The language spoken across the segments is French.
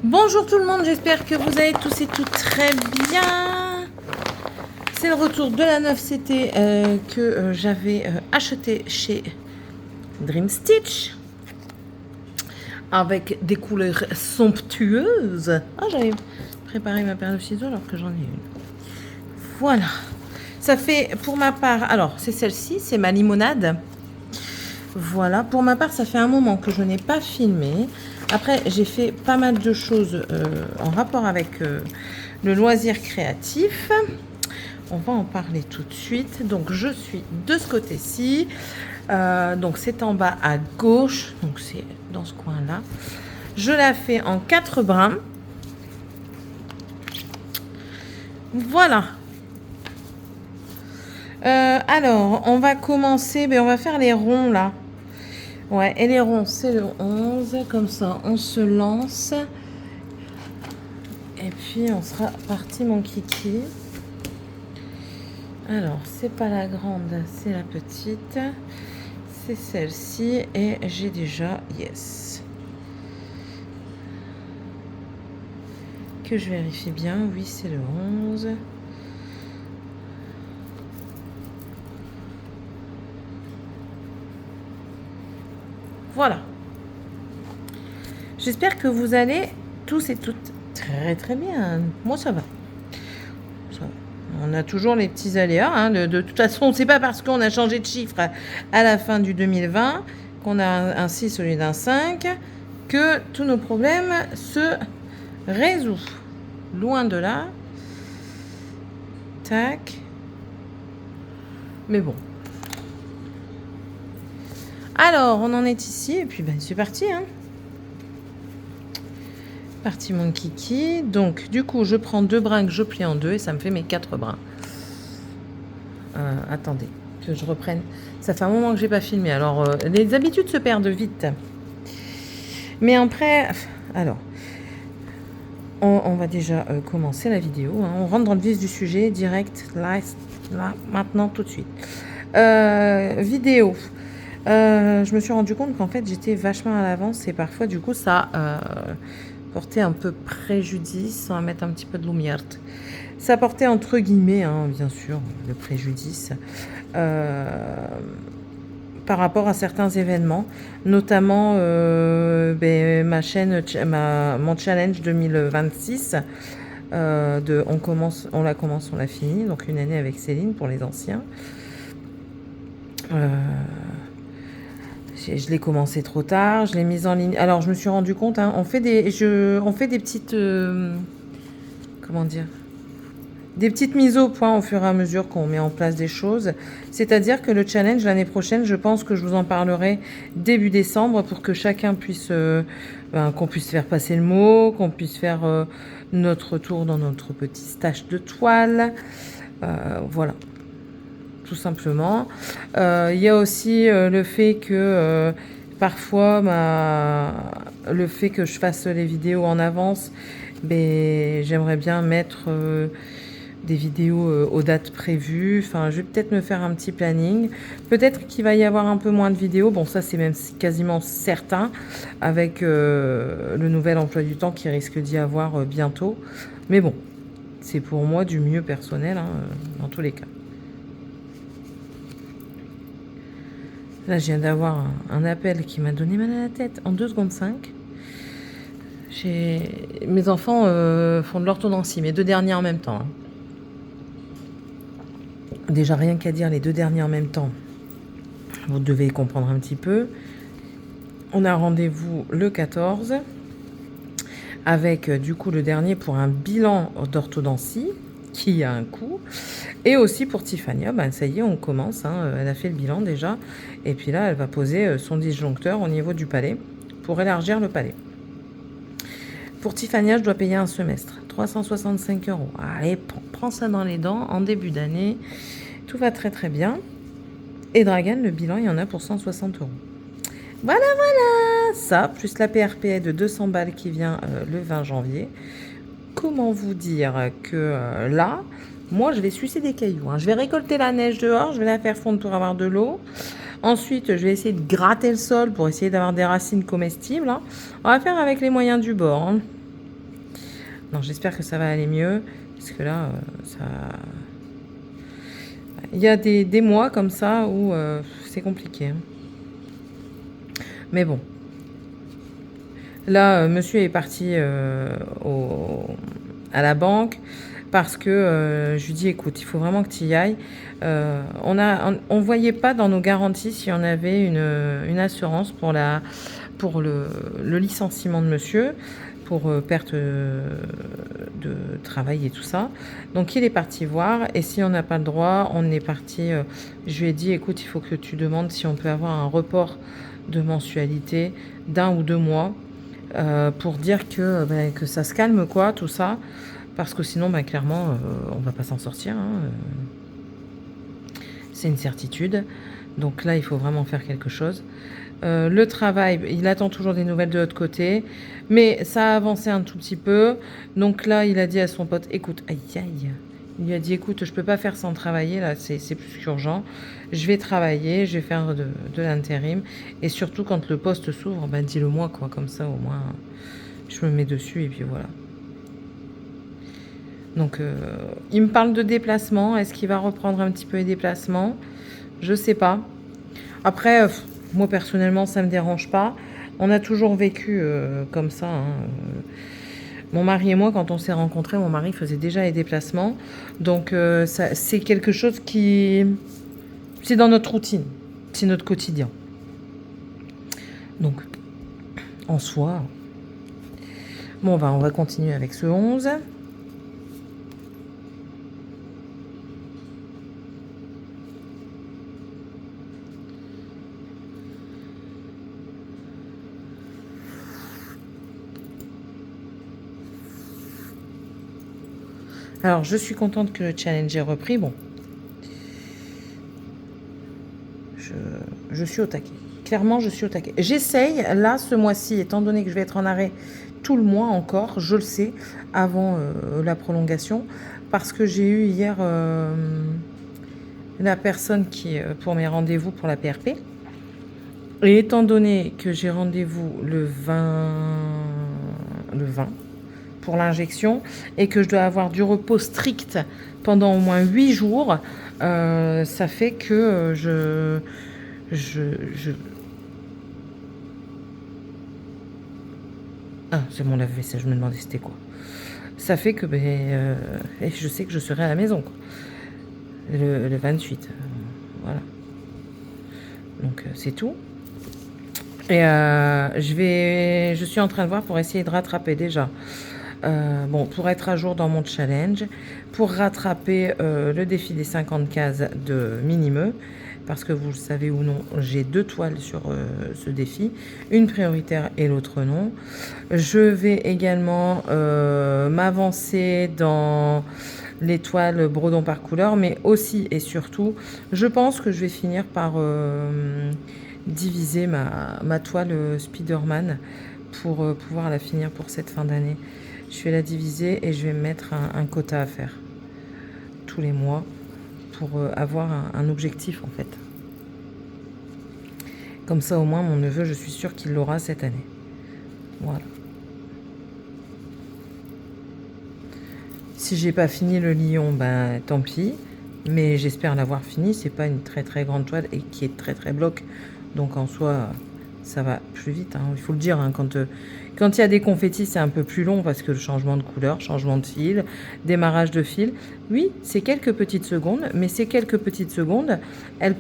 Bonjour tout le monde, j'espère que vous allez tous et toutes très bien. C'est le retour de la 9CT que j'avais acheté chez Dream Stitch avec des couleurs somptueuses. Ah, j'avais préparé ma paire de ciseaux alors que j'en ai une. Voilà. Ça fait pour ma part, alors c'est celle-ci, c'est ma limonade. Voilà, pour ma part, ça fait un moment que je n'ai pas filmé. Après, j'ai fait pas mal de choses en rapport avec le loisir créatif. On va en parler tout de suite. Donc, je suis de ce côté-ci. Donc, c'est en bas à gauche. Donc, c'est dans ce coin-là. Je la fais en 4 brins. Voilà. Alors, on va commencer. On va faire les ronds, là. Ouais, et les ronds, c'est le 11. Comme ça, on se lance. Et puis, on sera parti, mon kiki. Alors, c'est pas la grande, c'est la petite. C'est celle-ci. Et j'ai déjà yes. Que je vérifie bien. Oui, c'est le 11. Voilà. J'espère que vous allez tous et toutes très très bien. Moi, ça va. On a toujours les petits aléas. Hein. De toute façon, c'est pas parce qu'on a changé de chiffre à la fin du 2020 qu'on a un 6 au lieu d'un 5 que tous nos problèmes se résout. Loin de là. Tac. Mais bon. Alors, on en est ici. Et puis, ben, c'est parti. Hein. Parti, mon kiki. Donc, du coup, je prends 2 brins que je plie en 2 et ça me fait mes 4 brins. Attendez, que je reprenne. Ça fait un moment que j'ai pas filmé. Alors, les habitudes se perdent vite. Mais après, alors, on va déjà commencer la vidéo. Hein. On rentre dans le vif du sujet, direct, là, maintenant, tout de suite. Vidéo. Je me suis rendu compte qu'en fait, j'étais vachement à l'avance et parfois, du coup, ça portait un peu préjudice. On va mettre un petit peu de lumière. Ça portait entre guillemets, hein, bien sûr, le préjudice par rapport à certains événements, notamment ma chaîne, mon challenge 2026. On la commence, on la finit, donc une année avec Céline pour les anciens. Je l'ai commencé trop tard, je l'ai mise en ligne. Alors je me suis rendu compte, hein, on fait des petites, comment dire, des petites mises au point au fur et à mesure qu'on met en place des choses. C'est-à-dire que le challenge l'année prochaine, je pense que je vous en parlerai début décembre pour que chacun puisse, qu'on puisse faire passer le mot, qu'on puisse faire notre tour dans notre petit stash de toile. Voilà. Tout simplement. Il y a aussi le fait que parfois, le fait que je fasse les vidéos en avance, j'aimerais bien mettre des vidéos aux dates prévues. Enfin, je vais peut-être me faire un petit planning. Peut-être qu'il va y avoir un peu moins de vidéos. Bon, ça, c'est même quasiment certain avec le nouvel emploi du temps qui risque d'y avoir bientôt. Mais bon, c'est pour moi du mieux personnel, hein, dans tous les cas. Là, je viens d'avoir un appel qui m'a donné mal à la tête en 2 secondes 5. Mes enfants font de l'orthodontie, mes 2 derniers en même temps. Hein. Déjà, rien qu'à dire les 2 derniers en même temps, vous devez comprendre un petit peu. On a rendez-vous le 14 avec du coup le dernier pour un bilan d'orthodontie qui a un coût. Et aussi pour Tiffania, ça y est, on commence. Hein, elle a fait le bilan déjà. Et puis là, elle va poser son disjoncteur au niveau du palais pour élargir le palais. Pour Tiffania, je dois payer un semestre. 365 €. Allez, prends ça dans les dents en début d'année. Tout va très très bien. Et Dragan, le bilan, il y en a pour 160 €. Voilà, voilà. Ça, plus la PRPA de 200 balles qui vient le 20 janvier. Comment vous dire que là... Moi, je vais sucer des cailloux. Hein. Je vais récolter la neige dehors. Je vais la faire fondre pour avoir de l'eau. Ensuite, je vais essayer de gratter le sol pour essayer d'avoir des racines comestibles. Hein. On va faire avec les moyens du bord. Hein. Non, j'espère que ça va aller mieux, parce que là, ça... Il y a des mois comme ça où c'est compliqué. Hein. Mais bon. Là, monsieur est parti à la banque parce que je lui dis, écoute, il faut vraiment que tu y ailles. On ne voyait pas dans nos garanties si on avait une assurance pour le licenciement de monsieur, pour perte de travail et tout ça. Donc il est parti voir, et si on n'a pas le droit, on est parti, je lui ai dit, écoute, il faut que tu demandes si on peut avoir un report de mensualité d'1 ou 2 mois, pour dire que ça se calme, quoi, tout ça, parce que sinon, clairement, on va pas s'en sortir, hein, c'est une certitude. Donc là, il faut vraiment faire quelque chose. Le travail, il attend toujours des nouvelles de l'autre côté, mais ça a avancé un tout petit peu. Donc là, il a dit à son pote, écoute, aïe aïe, il lui a dit, écoute, je peux pas faire sans travailler, là, c'est plus qu'urgent. Je vais travailler, je vais faire de l'intérim, et surtout quand le poste s'ouvre, dis-le moi, quoi, comme ça au moins je me mets dessus et puis voilà. Donc il me parle de déplacement, est-ce qu'il va reprendre un petit peu les déplacements? Je sais pas. Après, moi personnellement, ça me dérange pas. On a toujours vécu comme ça. Hein. Mon mari et moi, quand on s'est rencontrés, mon mari faisait déjà les déplacements. Donc c'est quelque chose qui... C'est dans notre routine. C'est notre quotidien. Donc, en soi... Bon, on va continuer avec ce 11. Alors, je suis contente que le challenge ait repris. Bon, je suis au taquet. Clairement, je suis au taquet. J'essaye, là, ce mois-ci, étant donné que je vais être en arrêt tout le mois encore, je le sais, avant la prolongation, parce que j'ai eu hier la personne qui est pour mes rendez-vous pour la PRP. Et étant donné que j'ai rendez-vous le 20 pour l'injection et que je dois avoir du repos strict pendant au moins 8 jours, ça fait que Ah, c'est mon lave-vaisselle, je me demandais c'était quoi. Ça fait que je sais que je serai à la maison, quoi. Le 28. Voilà. Donc c'est tout. Et je suis en train de voir pour essayer de rattraper déjà. Pour être à jour dans mon challenge, pour rattraper le défi des 50 cases de Minimeux, parce que vous le savez ou non, j'ai 2 toiles sur ce défi, une prioritaire et l'autre non. Je vais également m'avancer dans les toiles brodons par couleur, mais aussi et surtout, je pense que je vais finir par diviser ma toile Spider-Man pour pouvoir la finir pour cette fin d'année. Je vais la diviser et je vais me mettre un quota à faire tous les mois pour avoir un objectif en fait. Comme ça au moins mon neveu, je suis sûre qu'il l'aura cette année. Voilà. Si j'ai pas fini le lion, tant pis. Mais j'espère l'avoir fini. C'est pas une très très grande toile et qui est très très bloc. Donc en soi, ça va plus vite. Hein. Il faut le dire, hein, quand il y a des confettis, c'est un peu plus long parce que le changement de couleur, changement de fil, démarrage de fil. Oui, c'est quelques petites secondes, mais ces quelques petites secondes, elles,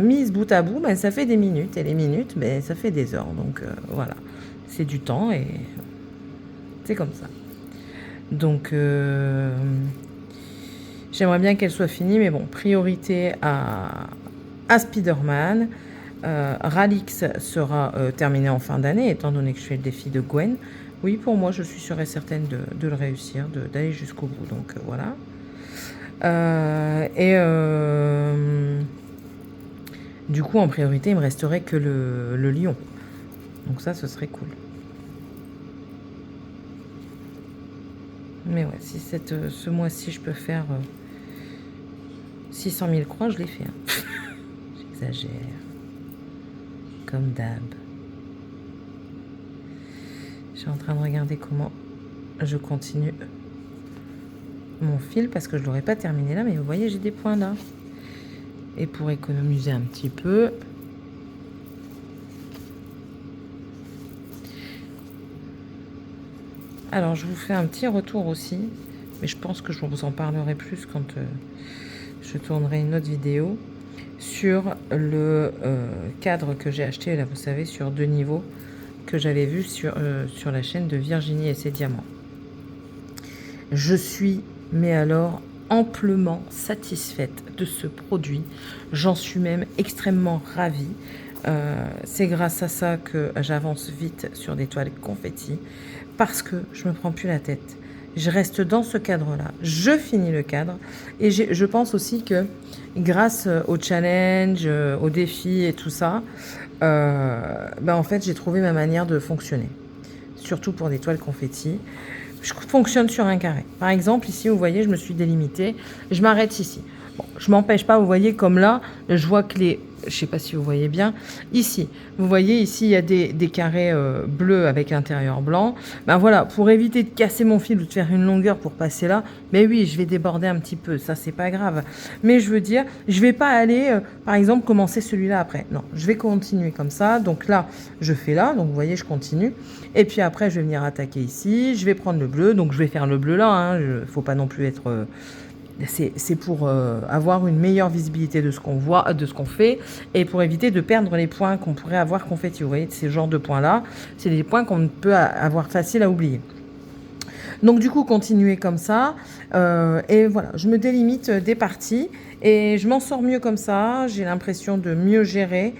mises bout à bout, ça fait des minutes. Et les minutes, ça fait des heures. Donc voilà, c'est du temps et c'est comme ça. Donc j'aimerais bien qu'elle soit finie, mais bon, priorité à Spider-Man. Ralix sera terminé en fin d'année, étant donné que je fais le défi de Gwen. Oui, pour moi, je suis sûre et certaine de le réussir, d'aller jusqu'au bout. Donc voilà. Du coup, en priorité, il me resterait que le lion. Donc ça, ce serait cool. Mais ouais, si ce mois-ci, je peux faire 600 000 croix, je l'ai fait. Hein. J'exagère. Comme d'hab. Je suis en train de regarder comment je continue mon fil parce que je ne l'aurais pas terminé là, mais vous voyez, j'ai des points là. Et pour économiser un petit peu, alors je vous fais un petit retour aussi, mais je pense que je vous en parlerai plus quand je tournerai une autre vidéo sur le cadre que j'ai acheté, là vous savez, sur 2 niveaux, que j'avais vu sur la chaîne de Virginie et ses diamants. Je suis, mais alors, amplement satisfaite de ce produit. J'en suis même extrêmement ravie. C'est grâce à ça que j'avance vite sur des toiles confetti, parce que je me prends plus la tête. Je reste dans ce cadre-là, je finis le cadre, et je pense aussi que grâce au challenge, aux défis et tout ça, en fait j'ai trouvé ma manière de fonctionner, surtout pour des toiles confetti. Je fonctionne sur un carré. Par exemple, ici, vous voyez, je me suis délimitée. Je m'arrête ici. Bon, je m'empêche pas, vous voyez, comme là, je vois que les... Je ne sais pas si vous voyez bien. Ici, vous voyez, ici, il y a des carrés bleus avec l'intérieur blanc. Ben voilà, pour éviter de casser mon fil ou de faire une longueur pour passer là, mais oui, je vais déborder un petit peu. Ça, c'est pas grave. Mais je veux dire, je vais pas aller, par exemple, commencer celui-là après. Non, je vais continuer comme ça. Donc là, je fais là. Donc, vous voyez, je continue. Et puis après, je vais venir attaquer ici. Je vais prendre le bleu. Donc, je vais faire le bleu là. Il ne faut pas non plus être... c'est pour avoir une meilleure visibilité de ce qu'on voit, de ce qu'on fait, et pour éviter de perdre les points qu'on pourrait avoir confetti. Vous voyez, ces genres de points-là, c'est des points qu'on peut avoir facile à oublier. Donc du coup, continuer comme ça, et voilà, je me délimite des parties, et je m'en sors mieux comme ça. J'ai l'impression de mieux gérer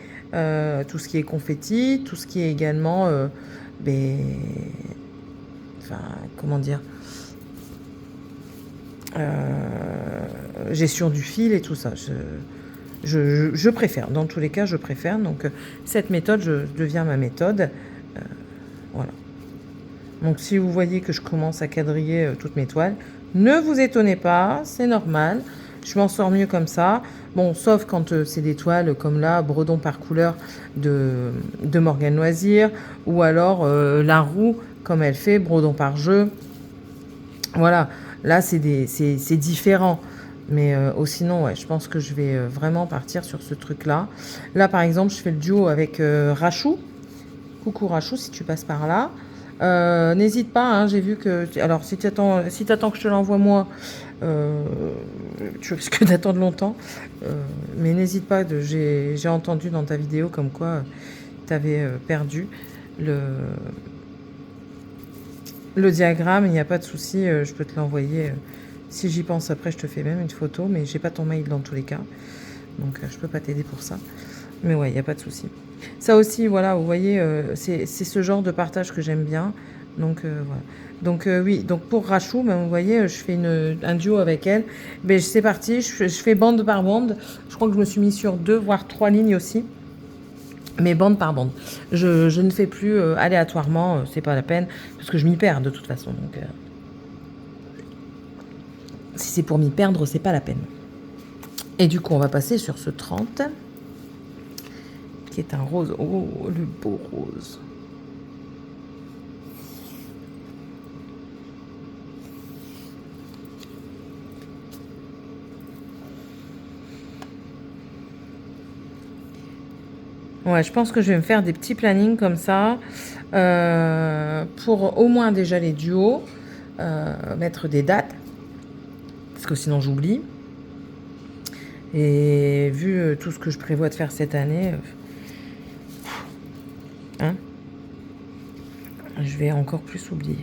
tout ce qui est confetti, tout ce qui est également, comment dire, gestion du fil et tout ça. Je préfère, dans tous les cas, je préfère. Donc, cette méthode devient ma méthode. Voilà. Donc, si vous voyez que je commence à quadriller toutes mes toiles, ne vous étonnez pas, c'est normal. Je m'en sors mieux comme ça. Bon, sauf quand c'est des toiles comme là, bredon par couleur de Morgane Loisir, ou alors la roue, comme elle fait, bredon par jeu. Voilà. Là, c'est différent. Mais sinon, ouais, je pense que je vais vraiment partir sur ce truc-là. Là, par exemple, je fais le duo avec Rachou. Coucou Rachou, si tu passes par là. N'hésite pas, hein, j'ai vu que... Alors, si tu attends que je te l'envoie moi, tu risques d'attendre longtemps. Mais n'hésite pas, j'ai entendu dans ta vidéo comme quoi tu avais perdu le diagramme. Il n'y a pas de souci, je peux te l'envoyer. Si j'y pense après, je te fais même une photo, mais j'ai pas ton mail dans tous les cas. Donc, je peux pas t'aider pour ça. Mais ouais, il n'y a pas de souci. Ça aussi, voilà, vous voyez, c'est ce genre de partage que j'aime bien. Donc, voilà. Donc, oui, donc pour Rachou, ben, vous voyez, je fais un duo avec elle. Ben, c'est parti, je fais bande par bande. Je crois que je me suis mis sur 2, voire 3 lignes aussi. Mais bande par bande. Je ne fais plus aléatoirement, c'est pas la peine, parce que je m'y perds de toute façon. Donc, si c'est pour m'y perdre, c'est pas la peine. Et du coup, on va passer sur ce 30, qui est un rose. Oh, le beau rose. Ouais, je pense que je vais me faire des petits plannings comme ça, pour au moins déjà les duos, mettre des dates, parce que sinon j'oublie. Et vu tout ce que je prévois de faire cette année, hein, je vais encore plus oublier.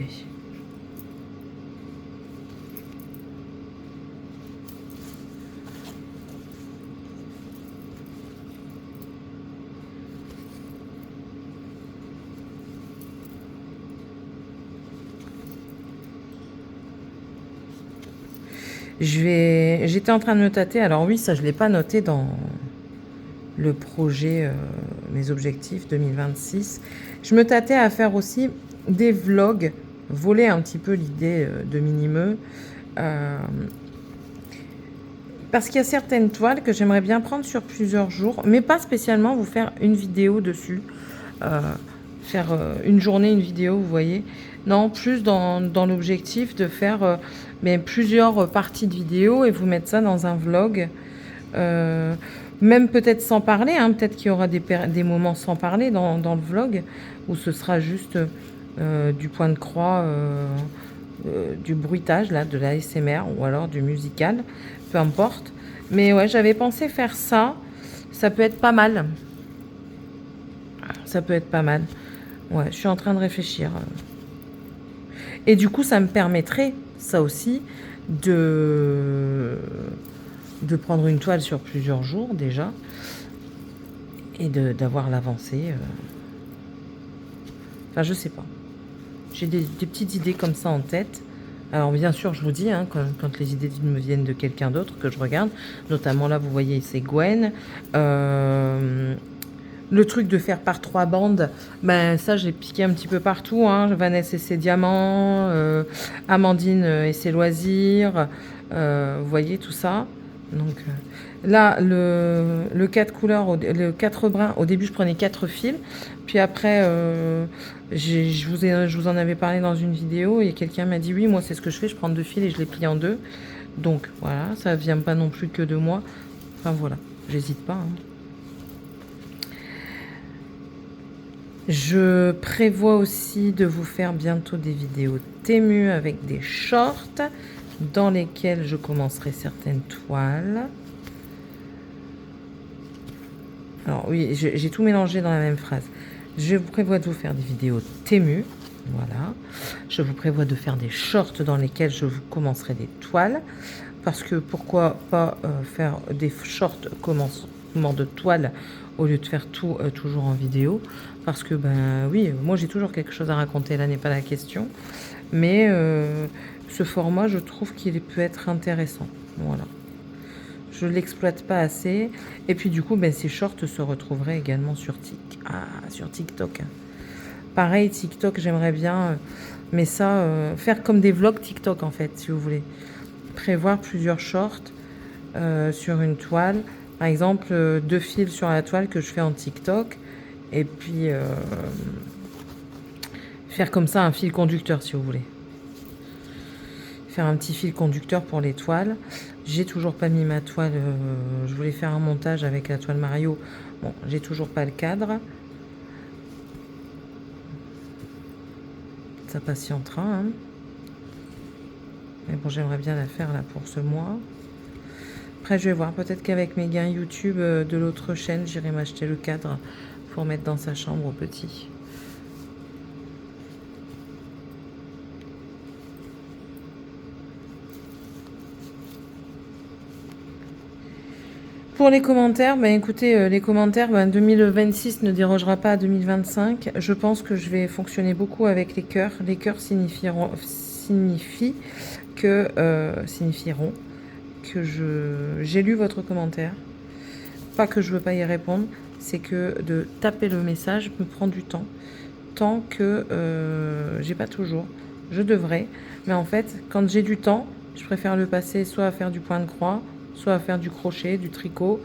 J'étais en train de me tâter. Alors oui, ça je l'ai pas noté dans le projet, mes objectifs 2026. Je me tâtais à faire aussi des vlogs, voler un petit peu l'idée de Minimeux. Parce qu'il y a certaines toiles que j'aimerais bien prendre sur plusieurs jours, mais pas spécialement vous faire une vidéo dessus. faire une journée, une vidéo, vous voyez. Non, plus dans l'objectif de faire mais plusieurs parties de vidéo et vous mettre ça dans un vlog. Même peut-être sans parler, hein, peut-être qu'il y aura des moments sans parler dans le vlog, où ce sera juste du point de croix, du bruitage, là, de la ASMR, ou alors du musical, peu importe. Mais ouais, j'avais pensé faire ça, ça peut être pas mal. Ça peut être pas mal. Ouais, je suis en train de réfléchir. Et du coup, ça me permettrait, ça aussi, de prendre une toile sur plusieurs jours déjà et d'avoir l'avancée. Enfin, je sais pas. J'ai des petites idées comme ça en tête. Alors bien sûr, je vous dis, hein, quand les idées me viennent de quelqu'un d'autre que je regarde, notamment là, vous voyez, c'est Gwen. Le truc de faire par 3 bandes, ben ça j'ai piqué un petit peu partout, hein. Vanessa et ses diamants, Amandine et ses loisirs, vous voyez tout ça. Donc là le 4 couleurs, le 4 brins, au début je prenais 4 fils, puis après je vous en avais parlé dans une vidéo et quelqu'un m'a dit oui, moi c'est ce que je fais, je prends 2 fils et je les plie en 2. Donc voilà, ça vient pas non plus que de moi. Enfin voilà, j'hésite pas, hein. Je prévois aussi de vous faire bientôt des vidéos Temu avec des shorts dans lesquels je commencerai certaines toiles. Alors oui, j'ai tout mélangé dans la même phrase. Je vous prévois de vous faire des vidéos Temu. Voilà. Je vous prévois de faire des shorts dans lesquels je vous commencerai des toiles. Parce que pourquoi pas faire des shorts commencement de toiles au lieu de faire tout toujours en vidéo. Parce que, ben oui, moi j'ai toujours quelque chose à raconter, là n'est pas la question. Mais ce format, je trouve qu'il peut être intéressant. Voilà. Je ne l'exploite pas assez. Et puis du coup, ben, ces shorts se retrouveraient également sur TikTok. Pareil, TikTok, j'aimerais bien, mais ça, faire comme des vlogs TikTok en fait, si vous voulez. Prévoir plusieurs shorts sur une toile. Par exemple, 2 fils sur la toile que je fais en TikTok. Et puis, faire comme ça un fil conducteur, si vous voulez. Faire un petit fil conducteur pour les toiles. J'ai toujours pas mis ma toile. Je voulais faire un montage avec la toile Mario. Bon, j'ai toujours pas le cadre. Ça patientera, hein. Mais bon, j'aimerais bien la faire là pour ce mois. Après, je vais voir. Peut-être qu'avec mes gains YouTube de l'autre chaîne, j'irai m'acheter le cadre pour mettre dans sa chambre au petit. Pour les commentaires, ben écoutez, les commentaires, ben 2026 ne dérogera pas à 2025. Je pense que je vais fonctionner beaucoup avec les cœurs. Les cœurs signifieront que j'ai lu votre commentaire. Pas que je veux pas y répondre, c'est que de taper le message me prend du temps. Tant que j'ai pas toujours. Je devrais. Mais en fait, quand j'ai du temps, je préfère le passer soit à faire du point de croix, soit à faire du crochet, du tricot.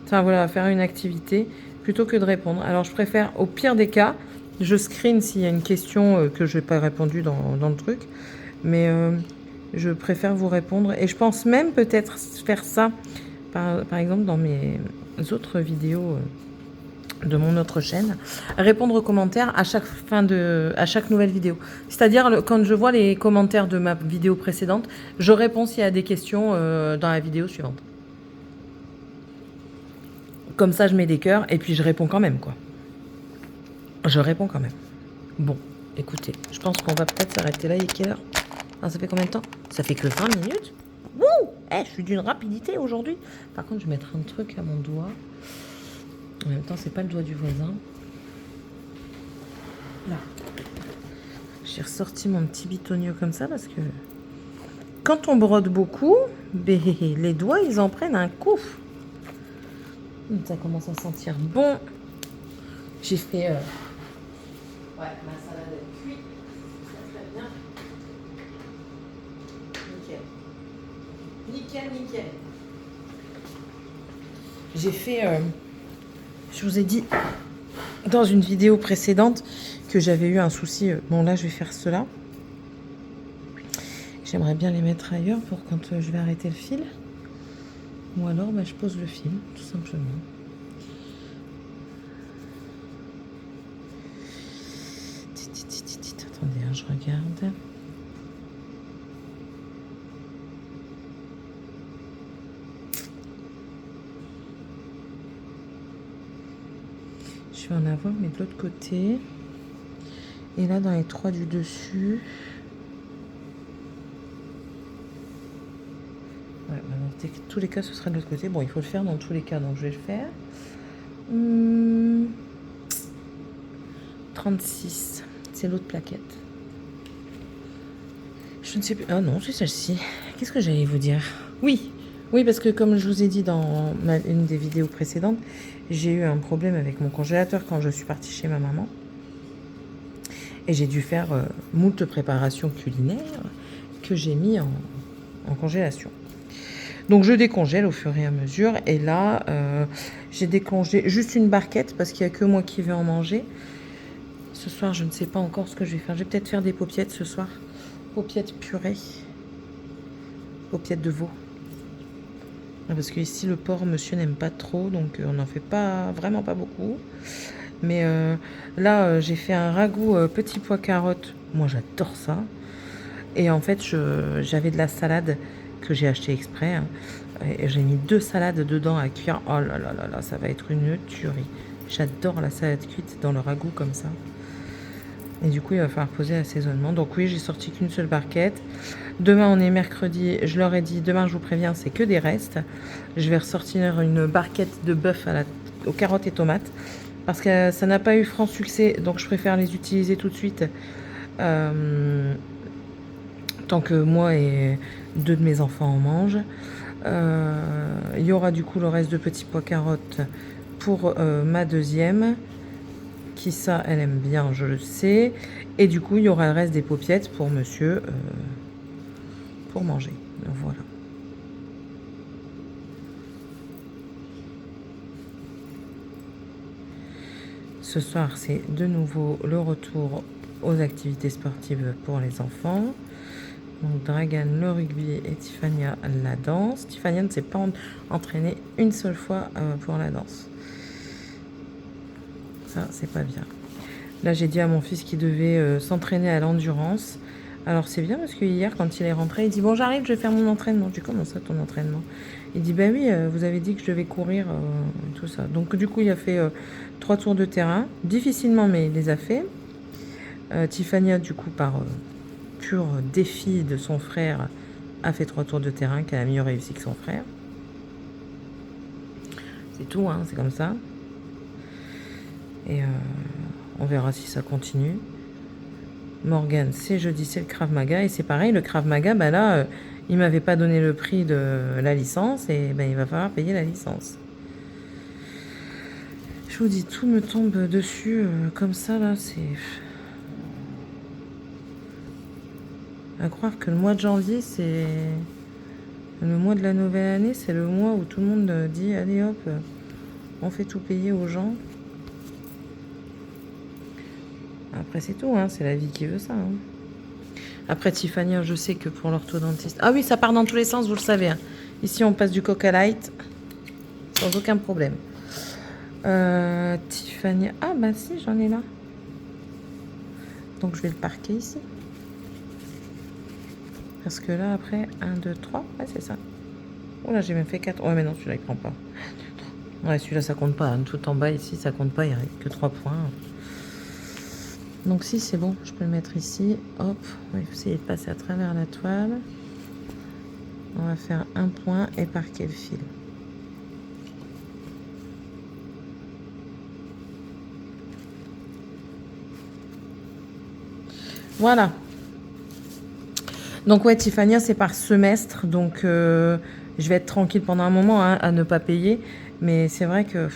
Enfin voilà, à faire une activité plutôt que de répondre. Alors je préfère, au pire des cas, je screen s'il y a une question que je n'ai pas répondu dans le truc. Mais je préfère vous répondre. Et je pense même peut-être faire ça, par exemple, dans mes autres vidéos de mon autre chaîne, répondre aux commentaires à chaque nouvelle vidéo. C'est-à-dire, quand je vois les commentaires de ma vidéo précédente, je réponds s'il y a des questions dans la vidéo suivante. Comme ça, je mets des cœurs et puis je réponds quand même, quoi. Je réponds quand même. Bon, écoutez, je pense qu'on va peut-être s'arrêter là. Il est quelle heure? Ah, ça fait combien de temps? Ça fait que 20 minutes. Wouh! Je suis d'une rapidité aujourd'hui. Par contre, je vais mettre un truc à mon doigt. En même temps, c'est pas le doigt du voisin. Là. J'ai ressorti mon petit bitonio comme ça parce que quand on brode beaucoup, les doigts, ils en prennent un coup. Ça commence à sentir bon. J'ai fait... Ouais, ma salade est cuite. Très bien. Nickel. J'ai fait... je vous ai dit dans une vidéo précédente que j'avais eu un souci. Bon, là, je vais faire cela. J'aimerais bien les mettre ailleurs pour quand je vais arrêter le fil. Ou alors, bah, je pose le fil, tout simplement. Attendez, hein, je regarde. Je vais en avoir, mais de l'autre côté. Et là, dans les 3 du dessus. Ouais, bah dans tous les cas, ce sera de l'autre côté. Bon, il faut le faire dans tous les cas, donc je vais le faire. 36, c'est l'autre plaquette. Je ne sais plus. Ah non, c'est celle-ci. Qu'est-ce que j'allais vous dire? Oui, oui, parce que comme je vous ai dit dans une des vidéos précédentes, j'ai eu un problème avec mon congélateur quand je suis partie chez ma maman. Et j'ai dû faire moult préparations culinaires que j'ai mis en congélation. Donc je décongèle au fur et à mesure. Et là, j'ai décongelé juste une barquette parce qu'il n'y a que moi qui vais en manger. Ce soir, je ne sais pas encore ce que je vais faire. Je vais peut-être faire des paupiettes ce soir. Paupiettes purée. Paupiettes de veau. Parce que ici, le porc, monsieur n'aime pas trop. Donc on n'en fait pas, vraiment pas beaucoup. Mais là, j'ai fait un ragoût petit pois carottes. Moi, j'adore ça. Et en fait, j'avais de la salade que j'ai acheté exprès. Hein, et j'ai mis 2 salades dedans à cuire. Oh là là là là, ça va être une tuerie. J'adore la salade cuite dans le ragoût comme ça. Et du coup, il va falloir poser l'assaisonnement. Donc oui, j'ai sorti qu'une seule barquette. Demain, on est mercredi. Je leur ai dit, demain, je vous préviens, c'est que des restes. Je vais ressortir une barquette de bœuf aux carottes et tomates. Parce que ça n'a pas eu franc succès. Donc je préfère les utiliser tout de suite. Tant que moi et 2 de mes enfants en mangent. Il y aura du coup le reste de petits pois carottes pour ma deuxième. Qui ça, elle aime bien, je le sais. Et du coup, il y aura le reste des paupiettes pour monsieur pour manger. Donc, voilà. Ce soir, c'est de nouveau le retour aux activités sportives pour les enfants. Donc Dragan le rugby et Tiffania la danse. Tiffania ne s'est pas entraînée une seule fois pour la danse. Ça, c'est pas bien. Là, j'ai dit à mon fils qu'il devait s'entraîner à l'endurance. Alors, c'est bien parce que hier, quand il est rentré, il dit « Bon, j'arrive, je vais faire mon entraînement. » Je dis « Comment ça, ton entraînement ?» Il dit « Ben oui, vous avez dit que je devais courir, tout ça. » Donc, du coup, il a fait 3 tours de terrain. Difficilement, mais il les a fait. Tiffania, du coup, par pur défi de son frère, a fait 3 tours de terrain, qu'elle a mieux réussi que son frère. C'est tout, hein, c'est comme ça. Et on verra si ça continue. Morgane, c'est jeudi, c'est le Krav Maga. Et c'est pareil, le Krav Maga, bah là, il m'avait pas donné le prix de la licence. Et ben, il va falloir payer la licence. Je vous dis, tout me tombe dessus comme ça, là, c'est... À croire que le mois de janvier, c'est... Le mois de la nouvelle année, c'est le mois où tout le monde dit, allez hop, on fait tout payer aux gens. Après, c'est tout, hein, c'est la vie qui veut ça. Hein. Après, Tiffany, je sais que pour l'orthodontiste... Ah oui, ça part dans tous les sens, vous le savez. Hein. Ici, on passe du Coca Light sans aucun problème. Tiffany... Ah bah si, j'en ai là. Donc, je vais le parquer ici. Parce que là, après, 1, 2, 3, ouais, c'est ça. Oh là, j'ai même fait 4. Ouais, mais non, celui-là, il prend pas. Ouais, celui-là, ça compte pas. Hein. Tout en bas, ici, ça compte pas. Il n'y a que 3 points. Donc si c'est bon, je peux le mettre ici. Hop, on va essayer de passer à travers la toile. On va faire un point et parquer le fil. Voilà. Donc ouais, Tiffania, c'est par semestre. Donc je vais être tranquille pendant un moment hein, à ne pas payer. Mais c'est vrai que...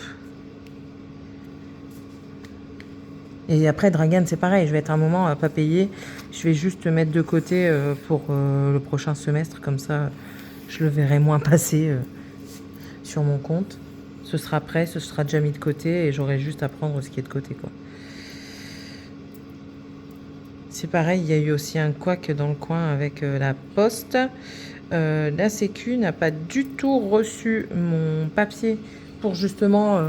Et après, Dragan, c'est pareil. Je vais être un moment à pas payer. Je vais juste mettre de côté pour le prochain semestre. Comme ça, je le verrai moins passer sur mon compte. Ce sera prêt, ce sera déjà mis de côté. Et j'aurai juste à prendre ce qui est de côté, quoi. C'est pareil, il y a eu aussi un couac dans le coin avec la poste. La Sécu n'a pas du tout reçu mon papier pour justement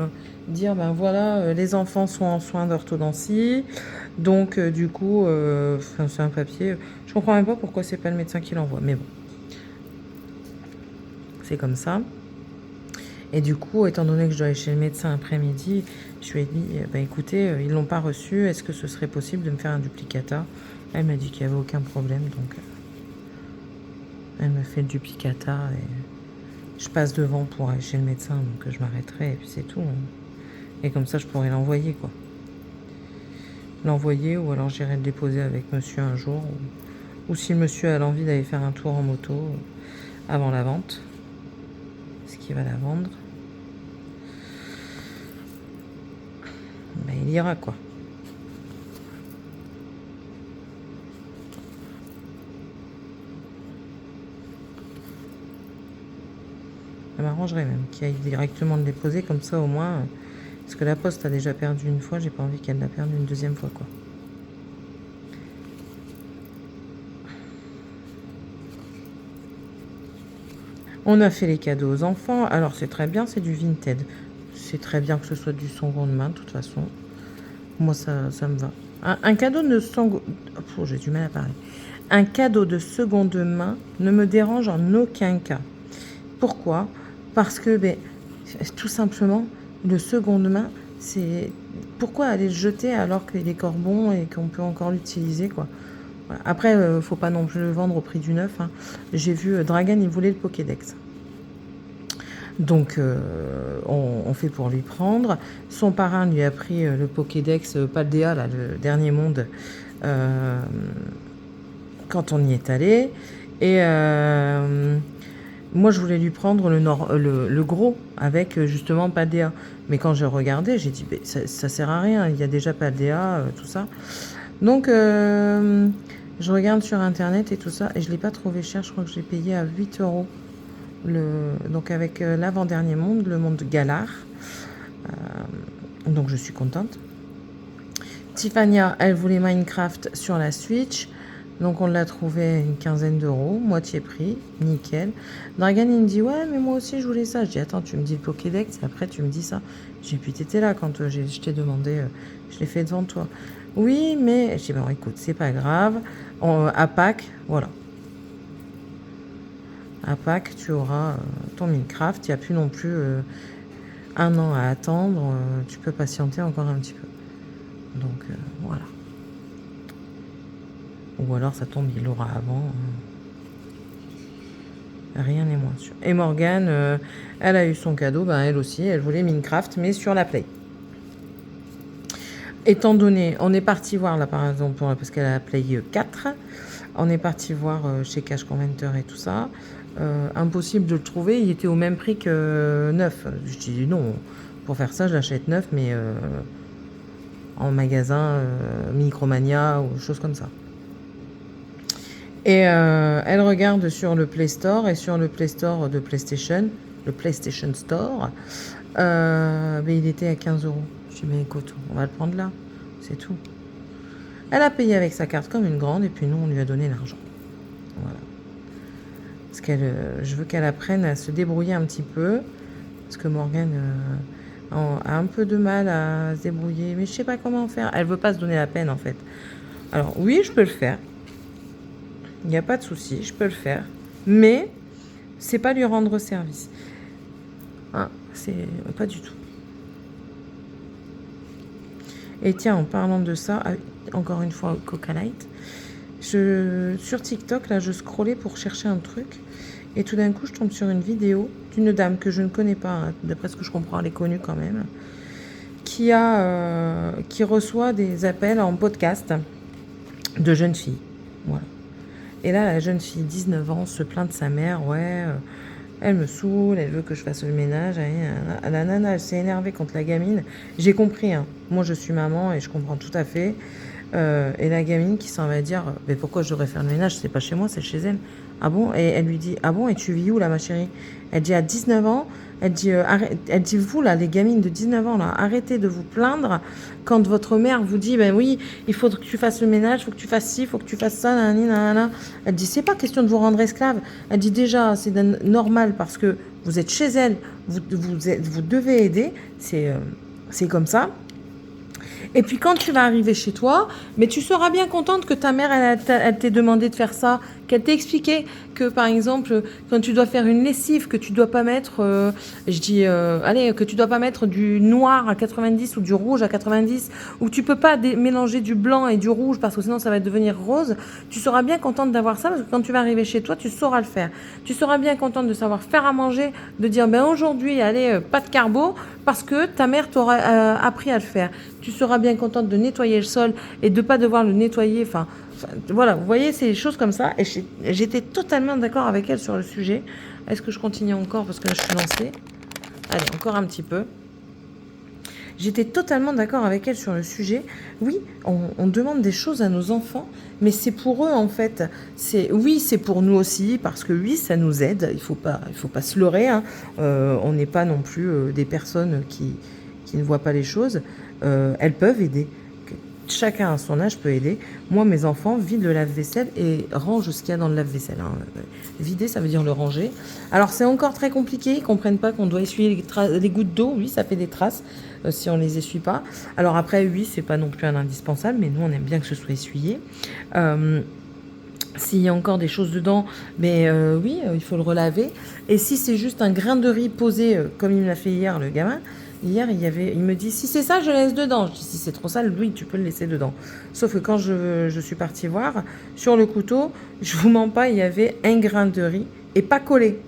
dire ben voilà, les enfants sont en soins d'orthodontie. Donc du coup, c'est un papier. Je comprends même pas pourquoi c'est pas le médecin qui l'envoie, mais bon, c'est comme ça. Et du coup, étant donné que je dois aller chez le médecin après-midi, je lui ai dit, bah, écoutez, ils l'ont pas reçu, est-ce que ce serait possible de me faire un duplicata? Elle m'a dit qu'il n'y avait aucun problème, donc elle me fait le duplicata et je passe devant pour aller chez le médecin, donc je m'arrêterai et puis c'est tout, hein. Et comme ça, je pourrais l'envoyer, quoi. L'envoyer ou alors j'irai le déposer avec monsieur un jour. Ou si le monsieur a l'envie d'aller faire un tour en moto avant la vente, ce qu'il va la vendre, ben, il ira, quoi. Ça m'arrangerait même qu'il aille directement le déposer, comme ça au moins. Parce que la poste a déjà perdu une fois, j'ai pas envie qu'elle la perde une deuxième fois, quoi. On a fait les cadeaux aux enfants. Alors c'est très bien, c'est du Vinted. C'est très bien que ce soit du seconde main, de toute façon. Moi, ça me va. Un cadeau de seconde... Oh, j'ai du mal à parler. Un cadeau de seconde main ne me dérange en aucun cas. Pourquoi? Parce que, ben, tout simplement, le seconde main, c'est... Pourquoi aller le jeter alors qu'il est encore bon et qu'on peut encore l'utiliser, quoi? Voilà. Après, faut pas non plus le vendre au prix du neuf, hein. J'ai vu Dragan, il voulait le Pokédex. Donc, on fait pour lui prendre. Son parrain lui a pris le Pokédex Paldea, là, le dernier monde, quand on y est allé. Et moi, je voulais lui prendre le gros avec justement Paldea. Mais quand j'ai regardé, j'ai dit, ça sert à rien. Il y a déjà Paldea, tout ça. Donc, je regarde sur Internet et tout ça. Et je ne l'ai pas trouvé cher. Je crois que j'ai payé à 8 euros. Donc avec l'avant-dernier monde, le monde Galar. Donc je suis contente. Tiffania, elle voulait Minecraft sur la Switch. Donc on l'a trouvé une quinzaine d'euros, moitié prix, nickel. Dragan il me dit ouais mais moi aussi je voulais ça. Je dis attends tu me dis le Pokédex et après tu me dis ça. J'ai puis t'étais là quand je t'ai demandé, je l'ai fait devant toi. Oui mais je dis bon écoute c'est pas grave, à Pâques voilà. À Pâques, tu auras ton Minecraft. Il n'y a plus non plus un an à attendre. Tu peux patienter encore un petit peu. Donc, voilà. Ou alors, ça tombe, il l'aura avant. Rien n'est moins sûr. Et Morgane, elle a eu son cadeau. Ben, elle aussi, elle voulait Minecraft, mais sur la Play. Étant donné, on est parti voir, là, par exemple, parce qu'elle a la Play 4. On est parti voir chez Cash Conventor et tout ça. Impossible de le trouver, il était au même prix que neuf. Je dis non, pour faire ça, je l'achète neuf, mais en magasin Micromania ou choses comme ça. Et elle regarde sur le Play Store et sur le Play Store de PlayStation, le PlayStation Store, mais il était à 15 euros. Je dis mais écoute, on va le prendre là, c'est tout. Elle a payé avec sa carte comme une grande et puis nous on lui a donné l'argent. Voilà. Parce que je veux qu'elle apprenne à se débrouiller un petit peu. Parce que Morgane a un peu de mal à se débrouiller. Mais je sais pas comment faire. Elle veut pas se donner la peine en fait. Alors oui, je peux le faire. Il n'y a pas de souci, je peux le faire. Mais c'est pas lui rendre service. Hein, c'est pas du tout. Et tiens, en parlant de ça, encore une fois, Coca Light. Sur TikTok, là, je scrollais pour chercher un truc. Et tout d'un coup, je tombe sur une vidéo d'une dame que je ne connais pas, hein, d'après ce que je comprends, elle est connue quand même, qui reçoit des appels en podcast de jeunes filles. Voilà. Et là, la jeune fille, 19 ans, se plaint de sa mère. Ouais, elle me saoule, elle veut que je fasse le ménage. La nana, elle s'est énervée contre la gamine. J'ai compris, hein. Moi, je suis maman et je comprends tout à fait. Et la gamine qui s'en va dire, mais pourquoi je devrais faire le ménage? C'est pas chez moi, c'est chez elle. Ah bon? Et elle lui dit, ah bon, et tu vis où là, ma chérie? Elle dit, à 19 ans, elle dit, elle dit, vous là, les gamines de 19 ans, là, arrêtez de vous plaindre quand votre mère vous dit, ben oui, il faut que tu fasses le ménage, il faut que tu fasses ci, il faut que tu fasses ça, nanani, nanana. Elle dit, c'est pas question de vous rendre esclave. Elle dit, déjà, c'est normal parce que vous êtes chez elle, vous devez aider, c'est comme ça. Et puis quand tu vas arriver chez toi, mais tu seras bien contente que ta mère, elle t'ait demandé de faire ça, qu'elle t'ait expliqué que par exemple, quand tu dois faire une lessive, que tu dois pas mettre, allez, que tu dois pas mettre du noir à 90 ou du rouge à 90, ou que tu peux pas mélanger du blanc et du rouge parce que sinon ça va devenir rose, tu seras bien contente d'avoir ça parce que quand tu vas arriver chez toi, tu sauras le faire. Tu seras bien contente de savoir faire à manger, de dire ben aujourd'hui, allez, pas de carbo parce que ta mère t'aura appris à le faire. Tu seras bien contente de nettoyer le sol et de ne pas devoir le nettoyer. Enfin, voilà, vous voyez, c'est des choses comme ça. Et j'étais totalement d'accord avec elle sur le sujet. Est-ce que je continue encore? Parce que là, je suis lancée. Allez, encore un petit peu. J'étais totalement d'accord avec elle sur le sujet. Oui, on demande des choses à nos enfants, mais c'est pour eux en fait. Oui, c'est pour nous aussi parce que oui, ça nous aide. Il faut pas se leurrer. Hein. On n'est pas non plus des personnes qui ne voient pas les choses. Elles peuvent aider. Chacun à son âge peut aider. Moi, mes enfants vident le lave-vaisselle et rangent ce qu'il y a dans le lave-vaisselle. Hein. Vider, ça veut dire le ranger. Alors, c'est encore très compliqué. Ils ne comprennent pas qu'on doit essuyer les gouttes d'eau. Oui, ça fait des traces si on ne les essuie pas. Alors après, oui, c'est pas non plus un indispensable, mais nous, on aime bien que ce soit essuyé. S'il y a encore des choses dedans, mais oui, il faut le relaver. Et si c'est juste un grain de riz posé, comme il me l'a fait hier, le gamin, hier, il me dit, si c'est ça, je laisse dedans. Je dis, si c'est trop sale, oui, tu peux le laisser dedans. Sauf que quand je suis partie voir, sur le couteau, je vous mens pas, il y avait un grain de riz et pas collé.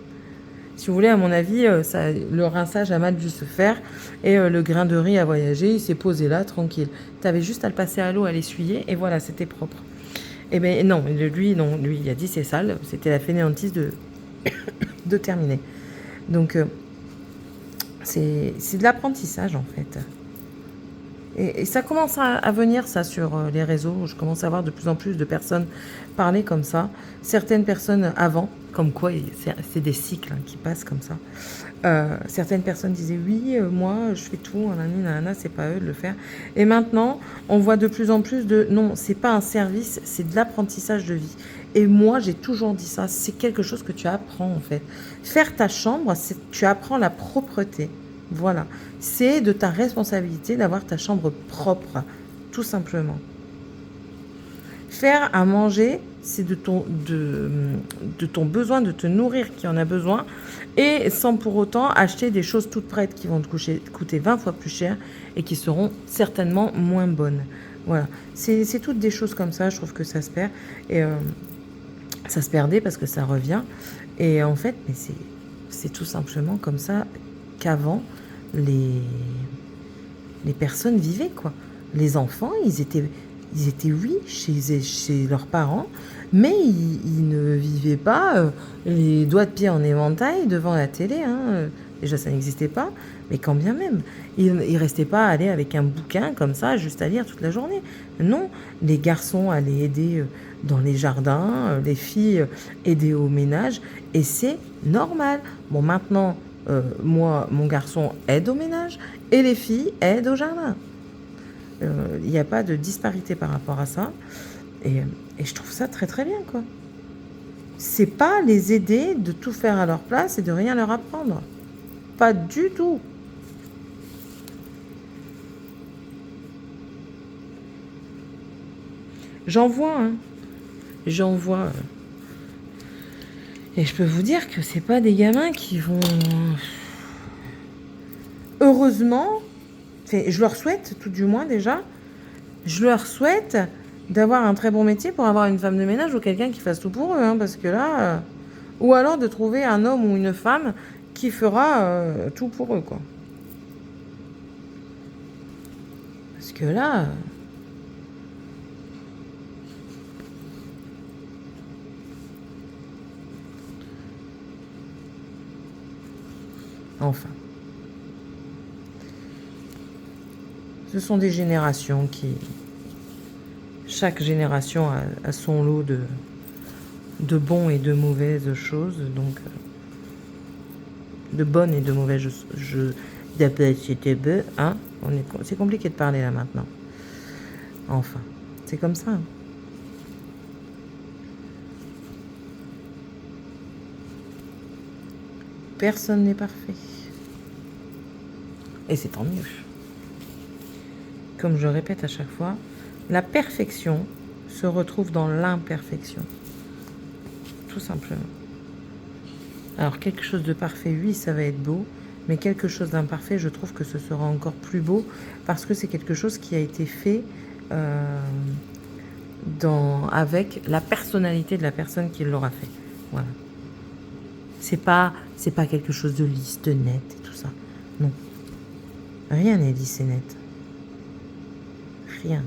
Si vous voulez, à mon avis, le rinçage a mal dû se faire et le grain de riz a voyagé, il s'est posé là, tranquille. Tu avais juste à le passer à l'eau, à l'essuyer et voilà, c'était propre. Eh bien non, lui, il a dit c'est sale, c'était la fainéantise de terminer. Donc, c'est de l'apprentissage en fait. Et ça commence à venir ça sur les réseaux. Je commence à voir de plus en plus de personnes parler comme ça. Certaines personnes avant, comme quoi c'est des cycles qui passent comme ça. Certaines personnes disaient oui, moi je fais tout, nanana, c'est pas eux de le faire. Et maintenant, on voit de plus en plus de non, c'est pas un service, c'est de l'apprentissage de vie. Et moi, j'ai toujours dit ça, c'est quelque chose que tu apprends en fait. Faire ta chambre, tu apprends la propreté. Voilà, c'est de ta responsabilité d'avoir ta chambre propre, tout simplement. Faire à manger, c'est de ton besoin de te nourrir qui en a besoin, et sans pour autant acheter des choses toutes prêtes qui vont te coûter 20 fois plus cher et qui seront certainement moins bonnes. Voilà, c'est toutes des choses comme ça, je trouve que ça se perd, et ça se perdait parce que ça revient, et en fait, mais c'est tout simplement comme ça qu'avant, les personnes vivaient, quoi. Les enfants, ils étaient oui, chez leurs parents, mais ils ne vivaient pas les doigts de pied en éventail devant la télé. Hein. Déjà, ça n'existait pas, mais quand bien même. Ils ne restaient pas aller avec un bouquin comme ça, juste à lire toute la journée. Non, les garçons allaient aider dans les jardins, les filles aider au ménage, et c'est normal. Bon, maintenant, moi, mon garçon aide au ménage et les filles aident au jardin. Il n'y a pas de disparité par rapport à ça. Et je trouve ça très très bien, quoi. C'est pas les aider de tout faire à leur place et de rien leur apprendre. Pas du tout. J'en vois, hein. J'en vois. Et je peux vous dire que c'est pas des gamins qui vont... Heureusement, je leur souhaite, tout du moins déjà, je leur souhaite d'avoir un très bon métier pour avoir une femme de ménage ou quelqu'un qui fasse tout pour eux. Hein, parce que là... ou alors de trouver un homme ou une femme qui fera tout pour eux, quoi. Parce que là... Enfin. Ce sont des générations chaque génération a son lot de bons et de mauvaises choses, donc de bonnes et de mauvaises hein, c'est compliqué de parler là maintenant. Enfin, c'est comme ça. Personne n'est parfait. Et c'est tant mieux. Comme je répète à chaque fois, la perfection se retrouve dans l'imperfection. Tout simplement. Alors quelque chose de parfait, oui, ça va être beau, mais quelque chose d'imparfait, je trouve que ce sera encore plus beau parce que c'est quelque chose qui a été fait avec la personnalité de la personne qui l'aura fait. Voilà. C'est pas quelque chose de lisse, de net et tout ça. Non. Rien n'est lisse et net. Rien.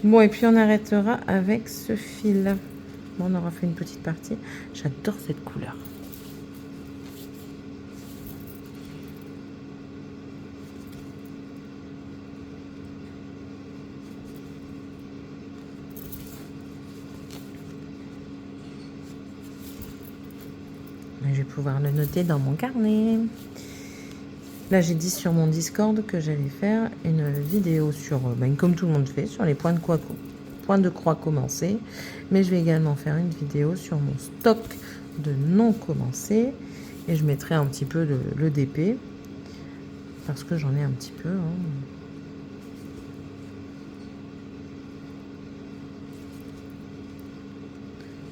Bon, et puis on arrêtera avec ce fil. Bon, on aura fait une petite partie. J'adore cette couleur. Je vais pouvoir le noter dans mon carnet. Là, j'ai dit sur mon Discord que j'allais faire une vidéo sur, comme tout le monde fait, sur les points de croix commencés. Mais je vais également faire une vidéo sur mon stock de non commencés. Et je mettrai un petit peu le DP. Parce que j'en ai un petit peu. Hein.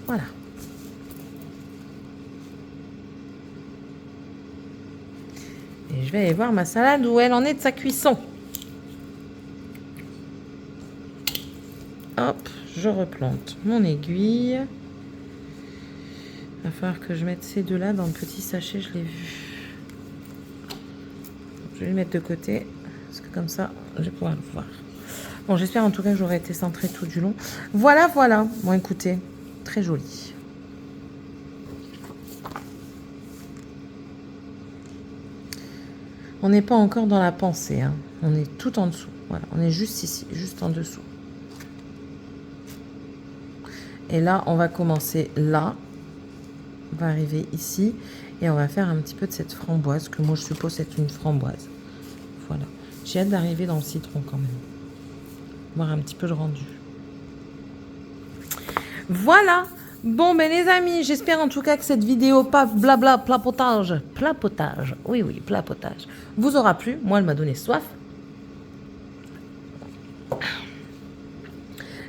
Voilà. Et je vais aller voir ma salade où elle en est de sa cuisson. Hop, je replante mon aiguille. Il va falloir que je mette ces deux-là dans le petit sachet, je l'ai vu. Je vais le mettre de côté, parce que comme ça, je vais pouvoir le voir. Bon, j'espère en tout cas que j'aurai été centrée tout du long. Voilà, voilà. Bon, écoutez, très joli. On n'est pas encore dans la pensée, hein. On est tout en dessous. Voilà, on est juste ici, juste en dessous. Et là, on va commencer là. On va arriver ici. Et on va faire un petit peu de cette framboise, que moi je suppose être une framboise. Voilà. J'ai hâte d'arriver dans le citron quand même. Voir un petit peu le rendu. Voilà. Bon, ben les amis, j'espère en tout cas que cette vidéo, pas blabla, plapotage, oui, plapotage, vous aura plu. Moi, elle m'a donné soif.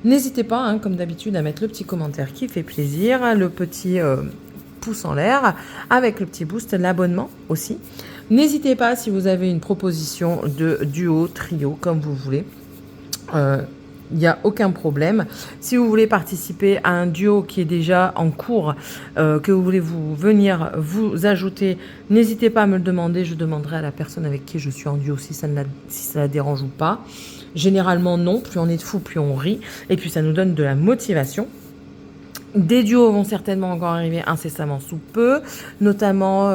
N'hésitez pas, hein, comme d'habitude, à mettre le petit commentaire qui fait plaisir, le petit pouce en l'air, avec le petit boost, l'abonnement aussi. N'hésitez pas si vous avez une proposition de duo, trio, comme vous voulez. Il n'y a aucun problème. Si vous voulez participer à un duo qui est déjà en cours, que vous voulez venir vous ajouter, n'hésitez pas à me le demander. Je demanderai à la personne avec qui je suis en duo si ça la dérange ou pas. Généralement, non. Plus on est de fous, plus on rit. Et puis, ça nous donne de la motivation. Des duos vont certainement encore arriver incessamment sous peu, notamment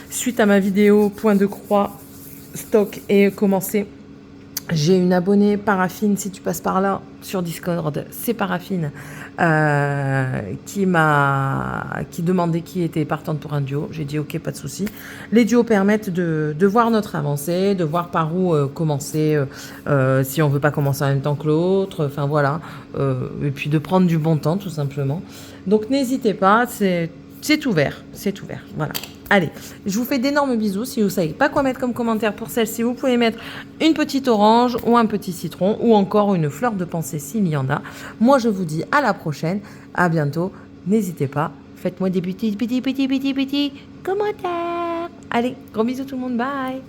suite à ma vidéo point de croix, stock et commencer. J'ai une abonnée Paraffine, si tu passes par là, sur Discord, c'est Paraffine, qui demandait qui était partante pour un duo. J'ai dit ok, pas de souci. Les duos permettent de voir notre avancée, de voir par où commencer, si on veut pas commencer en même temps que l'autre, enfin voilà. Et puis de prendre du bon temps, tout simplement. Donc n'hésitez pas, c'est ouvert, voilà. Allez, je vous fais d'énormes bisous. Si vous ne savez pas quoi mettre comme commentaire pour celle-ci, vous pouvez mettre une petite orange ou un petit citron ou encore une fleur de pensée s'il y en a. Moi, je vous dis à la prochaine. À bientôt. N'hésitez pas. Faites-moi des petits commentaires. Allez, gros bisous tout le monde. Bye.